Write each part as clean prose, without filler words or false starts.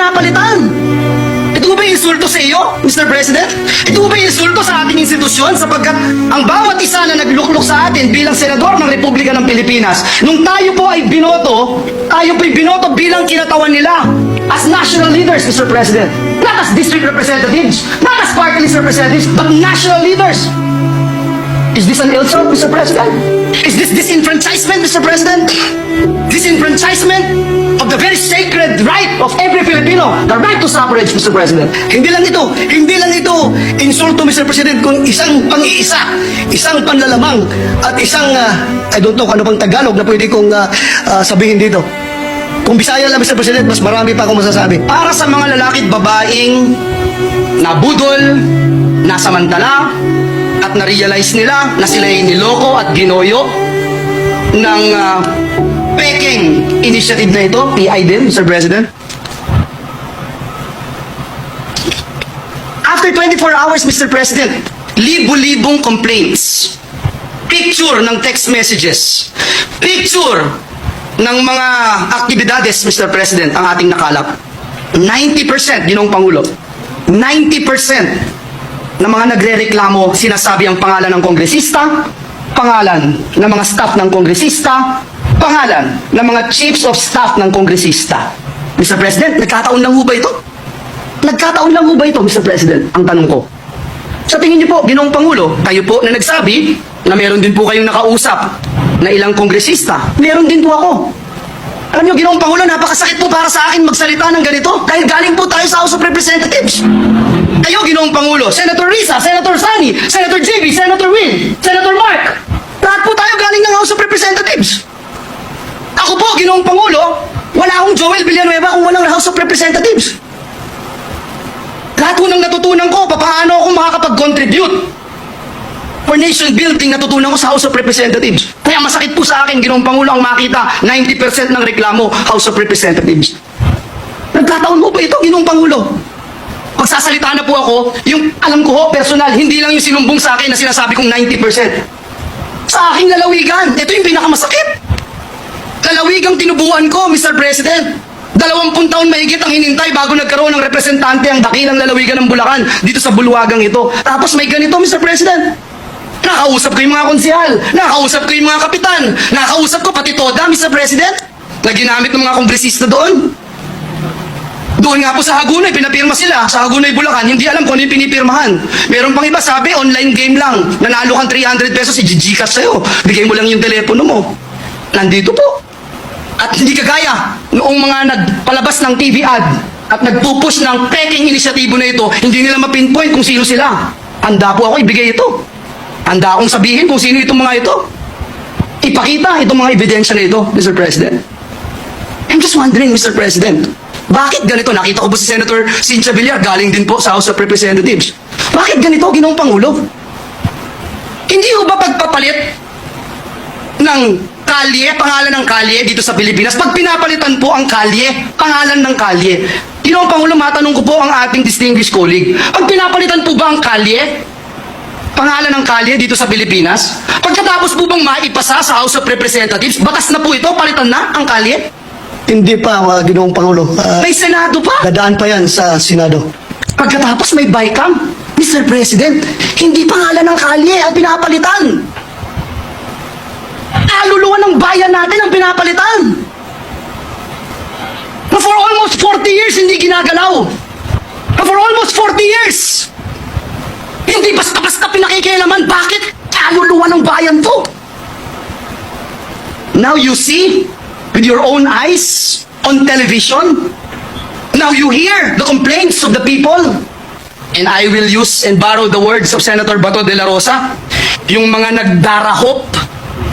pinapalitan. Ito ba yung insulto sa iyo, Mr. President? Ito ba yung insulto sa ating institusyon sapagkat ang bawat isa na nagluklok sa atin bilang senador ng Republika ng Pilipinas, nung tayo po ay binoto bilang kinatawan nila as national leaders, Mr. President. Not as district representatives, not as party list representatives, but national leaders. Is this an insult, Mr. President? Is this disenfranchisement, Mr. President? Disenfranchisement of the very sacred right of every Filipino, the right to suffrage, Mr. President. Hindi lang ito insulto, Mr. President, kung isang pang-iisa, isang panlalamang, at isang, I don't know kung ano pang Tagalog na pwede kong sabihin dito. Kung Bisaya lang, Mr. President, mas marami pa akong masasabi. Para sa mga lalaki at babaeng nabudol, nasamantala, at na-realize nila na sila ay niloko at ginoyo ng peking initiative na ito, PI din, Mr. President. After 24 hours, Mr. President, libo-libong complaints, picture ng text messages, picture ng mga aktibidades, Mr. President, ang ating nakalap. 90%, Ginoong Pangulo, 90% na mga nagre-reklamo, sinasabi ang pangalan ng kongresista, pangalan ng mga staff ng kongresista, pangalan ng mga chiefs of staff ng kongresista. Mr. President, nagkataon lang ho ba ito? Nagkataon lang ho ba ito, Mr. President? Ang tanong ko. Sa tingin niyo po, Ginoong Pangulo, kayo po na nagsabi na meron din po kayong nakausap na ilang kongresista, meron din po ako. Alam niyo, Ginoong Pangulo, napakasakit po para sa akin magsalita ng ganito dahil galing po tayo sa House of Representatives. Kayo, Ginoong Pangulo, Senator Risa, Senator Sani, Senator JB, Senator Win, Senator Mark, lahat po tayo galing ng House of Representatives. Ako po, Ginoong Pangulo, wala akong Joel Villanueva kung walang House of Representatives. Lahat po ng natutunan ko, paano ako makakapag-contribute for nation building, natutunan ko sa House of Representatives. Kaya masakit po sa akin, Ginoong Pangulo, ang makita 90% ng reklamo, House of Representatives. Nagkataon mo ba ito, Ginoong Pangulo? Magsasalita na po ako, yung alam ko ho, personal, hindi lang yung sinumbong sa akin na sinasabi kong 90%. Sa aking lalawigan, ito yung pinakamasakit. Lalawigang tinubuan ko, Mr. President. 20 taon mahigit ang hinintay bago nagkaroon ng representante ang dakilang lalawigan ng Bulacan dito sa bulwagang ito. Tapos may ganito, Mr. President. Nakausap ko yung mga konsihal, nakausap ko yung mga kapitan, nakausap ko pati toda, Mr. President, na ginamit ng mga kongresista doon. Doon nga po sa Hagunay, pinapirma sila. Sa Hagunay, Bulacan, hindi alam kung ano yung pinipirmahan. Meron pang iba, sabi, online game lang. Nanalo kang 300 pesos, i-Gcash sa'yo. Bigay mo lang yung telepono mo. Nandito po. At hindi kagaya noong mga nagpalabas ng TV ad at nagpupush ng peking inisyatibo na ito, hindi nila mapinpoint kung sino sila. Handa po ako ibigay ito. Handa akong sabihin kung sino itong mga ito. Ipakita itong mga ebidensya na ito, Mr. President. I'm just wondering, Mr. President, bakit ganito? Nakita ko po si Senator Cynthia Villar, galing din po sa House of Representatives. Bakit ganito, Ginoong Pangulo? Hindi ho ba pagpapalit ng kalye, pangalan ng kalye dito sa Pilipinas, pag pinapalitan po ang kalye, pangalan ng kalye, Ginoong Pangulo, matanong ko po ang ating distinguished colleague, pag pinapalitan po ba ang kalye, pangalan ng kalye dito sa Pilipinas, pagkatapos po bang maipasa sa House of Representatives, batas na po ito, palitan na ang kalye? Hindi pa, Ginoong Pangulo. May Senado pa? Dadaan pa yan sa Senado. Pagkatapos may BICAM, Mr. President, hindi pangalan ng kalye ang pinapalitan. Kaluluwa ng bayan natin ang pinapalitan. Na for almost 40 years hindi ginagalaw. Na for almost 40 years. Hindi basta-basta pinakikialaman. Bakit? Kaluluwa ng bayan to. Now you see, with your own eyes, on television, now you hear the complaints of the people. And I will use and borrow the words of Senator Bato de la Rosa, yung mga nagdarahop,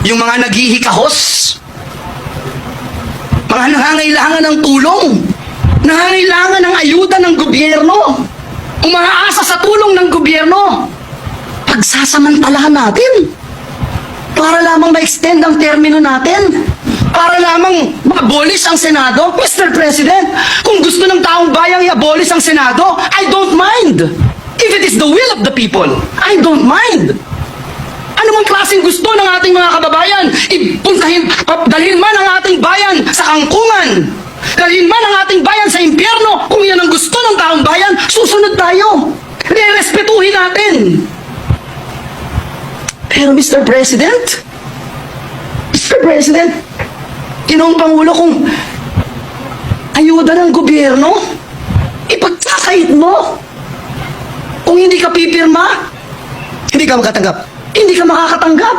yung mga naghihikahos, mga nangangailangan ng tulong, nangangailangan ng ayuda ng gobyerno, umaasa sa tulong ng gobyerno, pagsasamantalahan natin, para lamang ma-extend ang termino natin, para lamang ma-abolish ang Senado. Mr. President, kung gusto ng taong bayang i-abolish ang Senado, I don't mind. If it is the will of the people, I don't mind. Ano mang klaseng gusto ng ating mga kababayan, dalhin man ang ating bayan sa kangkungan, Dalhin man ang ating bayan sa impyerno, kung yan ang gusto ng taong bayan, susunod tayo. Respetuhin natin. Pero Mr. President, Ginoong Pangulo, kung ayuda ng gobyerno, ipagkakait mo. Kung hindi ka pipirma, Hindi ka makatanggap. hindi ka makakatanggap.